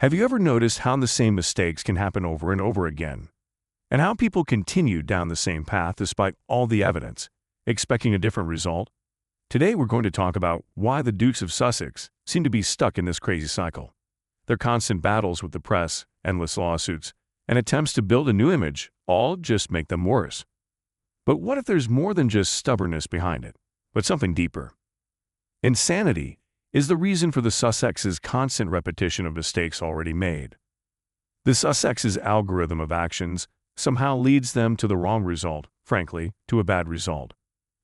Have you ever noticed how the same mistakes can happen over and over again? And how people continue down the same path despite all the evidence, expecting a different result? Today we're going to talk about why the Dukes of Sussex seem to be stuck in this crazy cycle. Their constant battles with the press, endless lawsuits, and attempts to build a new image all just make them worse. But what if there's more than just stubbornness behind it, but something deeper? Insanity is the reason for the Sussexes' constant repetition of mistakes already made. The Sussexes' algorithm of actions somehow leads them to the wrong result, frankly, to a bad result.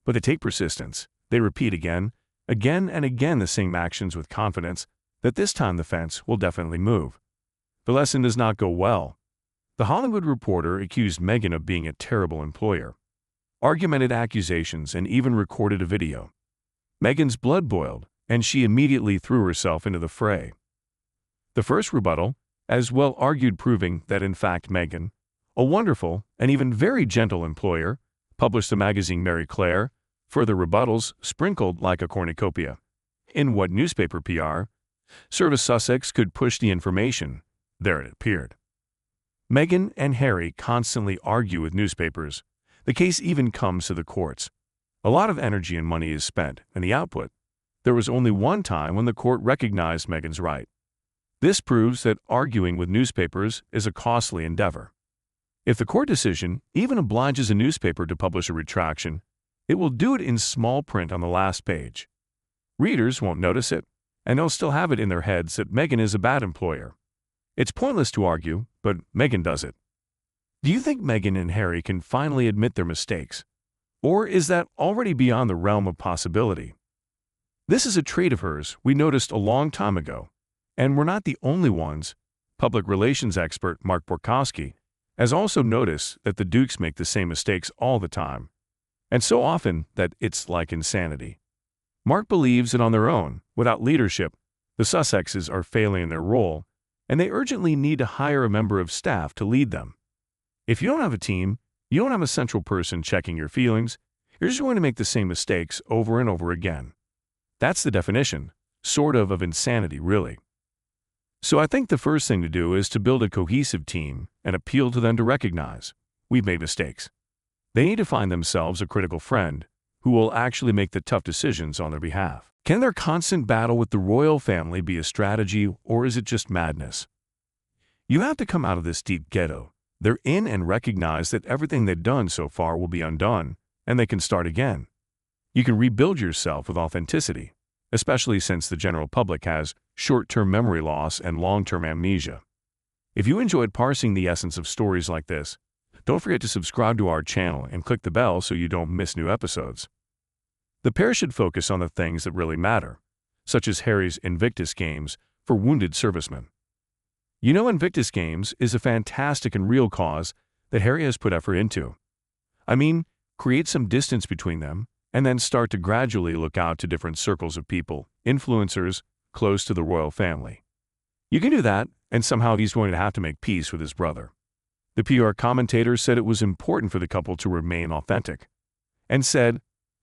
But they take persistence. They repeat again and again the same actions with confidence that this time the fence will definitely move. The lesson does not go well. The Hollywood Reporter accused Meghan of being a terrible employer, argumented accusations, and even recorded a video. Meghan's blood boiled, and she immediately threw herself into the fray. The first rebuttal, as well argued, proving that in fact Meghan, a wonderful and even very gentle employer, published the magazine Marie Claire, further rebuttals sprinkled like a cornucopia. In what newspaper PR service Sussex could push the information, there it appeared. Meghan and Harry constantly argue with newspapers. The case even comes to the courts. A lot of energy and money is spent, and the output. There was only one time when the court recognized Meghan's right. This proves that arguing with newspapers is a costly endeavor. If the court decision even obliges a newspaper to publish a retraction, it will do it in small print on the last page. Readers won't notice it, and they'll still have it in their heads that Meghan is a bad employer. It's pointless to argue, but Meghan does it. Do you think Meghan and Harry can finally admit their mistakes? Or is that already beyond the realm of possibility? This is a trait of hers we noticed a long time ago, and we're not the only ones. Public relations expert Mark Borkowski has also noticed that the Dukes make the same mistakes all the time, and so often that it's like insanity. Mark believes that on their own, without leadership, the Sussexes are failing in their role, and they urgently need to hire a member of staff to lead them. If you don't have a team, you don't have a central person checking your feelings, you're just going to make the same mistakes over and over again. That's the definition, sort of insanity, really. So I think the first thing to do is to build a cohesive team and appeal to them to recognize we've made mistakes. They need to find themselves a critical friend who will actually make the tough decisions on their behalf. Can their constant battle with the royal family be a strategy, or is it just madness? You have to come out of this deep ghetto they're in and recognize that everything they've done so far will be undone, and they can start again. You can rebuild yourself with authenticity, especially since the general public has short-term memory loss and long-term amnesia. If you enjoyed parsing the essence of stories like this, don't forget to subscribe to our channel and click the bell so you don't miss new episodes. The pair should focus on the things that really matter, such as Harry's Invictus Games for wounded servicemen. You know, Invictus Games is a fantastic and real cause that Harry has put effort into. I mean, create some distance between them, and then start to gradually look out to different circles of people, influencers, close to the royal family. You can do that, and somehow he's going to have to make peace with his brother. The PR commentator said it was important for the couple to remain authentic, and said,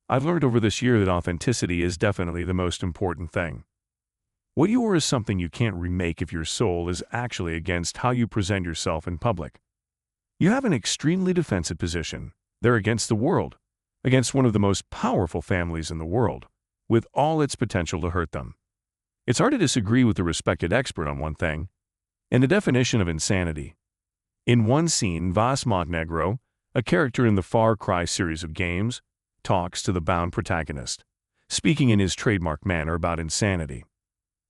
"I've learned over this year that authenticity is definitely the most important thing. What you are is something you can't remake if your soul is actually against how you present yourself in public. You have an extremely defensive position. They're against the world, against one of the most powerful families in the world, with all its potential to hurt them. It's hard to disagree with the respected expert on one thing, and the definition of insanity." In one scene, Vas Montenegro, a character in the Far Cry series of games, talks to the bound protagonist, speaking in his trademark manner about insanity.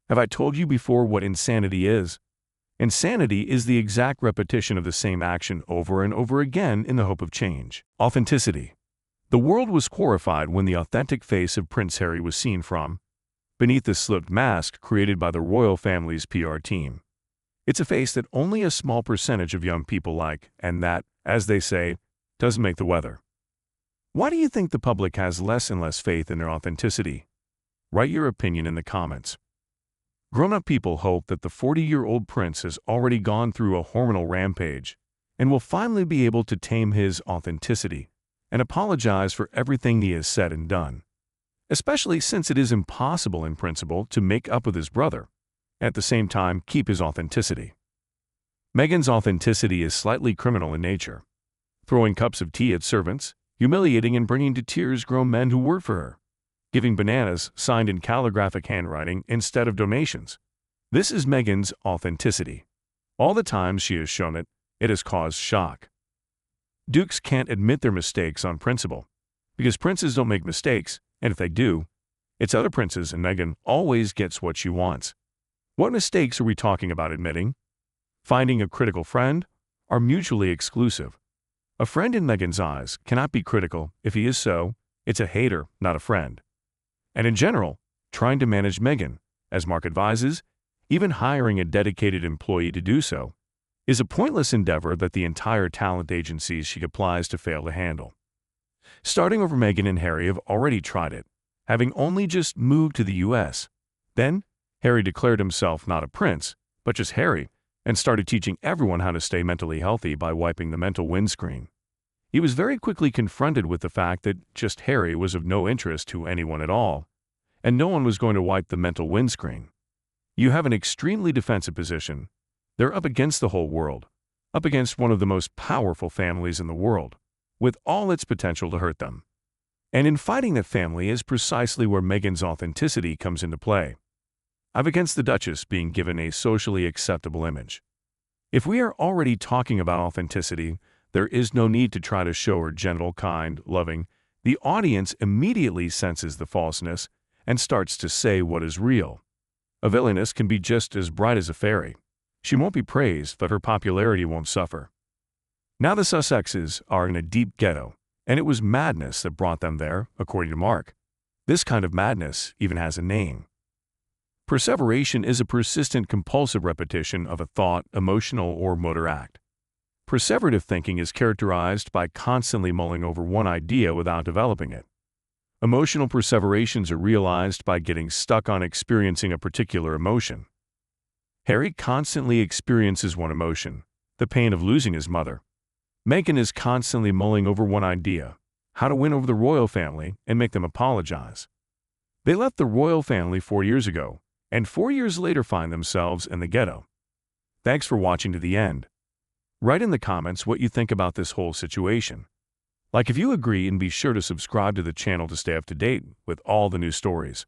Have I told you before what insanity is? Insanity is the exact repetition of the same action over and over again in the hope of change. Authenticity. The world was horrified when the authentic face of Prince Harry was seen from beneath the slipped mask created by the royal family's PR team. It's a face that only a small percentage of young people like, and that, as they say, doesn't make the weather. Why do you think the public has less and less faith in their authenticity? Write your opinion in the comments. Grown-up people hope that the 40-year-old prince has already gone through a hormonal rampage and will finally be able to tame his authenticity and apologize for everything he has said and done, especially since it is impossible in principle to make up with his brother, and at the same time keep his authenticity. Meghan's authenticity is slightly criminal in nature, throwing cups of tea at servants, humiliating and bringing to tears grown men who work for her, giving bananas signed in calligraphic handwriting instead of donations. This is Meghan's authenticity. All the times she has shown it, it has caused shock. Dukes can't admit their mistakes on principle, because princes don't make mistakes, and if they do, it's other princes, and Meghan always gets what she wants. What mistakes are we talking about admitting? Finding a critical friend? Are mutually exclusive. A friend in Meghan's eyes cannot be critical. If he is so, it's a hater, not a friend. And in general, trying to manage Meghan, as Mark advises, even hiring a dedicated employee to do so, is a pointless endeavor that the entire talent agencies she applies to fail to handle. Starting over Meghan and Harry have already tried it, having only just moved to the U.S. Then, Harry declared himself not a prince, but just Harry, and started teaching everyone how to stay mentally healthy by wiping the mental windscreen. He was very quickly confronted with the fact that just Harry was of no interest to anyone at all, and no one was going to wipe the mental windscreen. You have an extremely defensive position. They're up against the whole world, up against one of the most powerful families in the world, with all its potential to hurt them. And in fighting that family is precisely where Meghan's authenticity comes into play. Up against the Duchess being given a socially acceptable image. If we are already talking about authenticity, there is no need to try to show her gentle, kind, loving. The audience immediately senses the falseness and starts to say what is real. A villainess can be just as bright as a fairy. She won't be praised, but her popularity won't suffer. Now the Sussexes are in a deep ghetto, and it was madness that brought them there, according to Mark. This kind of madness even has a name. Perseveration is a persistent compulsive repetition of a thought, emotional, or motor act. Perseverative thinking is characterized by constantly mulling over one idea without developing it. Emotional perseverations are realized by getting stuck on experiencing a particular emotion. Harry constantly experiences one emotion, the pain of losing his mother. Meghan is constantly mulling over one idea, how to win over the royal family and make them apologize. They left the royal family 4 years ago, and 4 years later find themselves in the ghetto. Thanks for watching to the end. Write in the comments what you think about this whole situation. Like if you agree, and be sure to subscribe to the channel to stay up to date with all the new stories.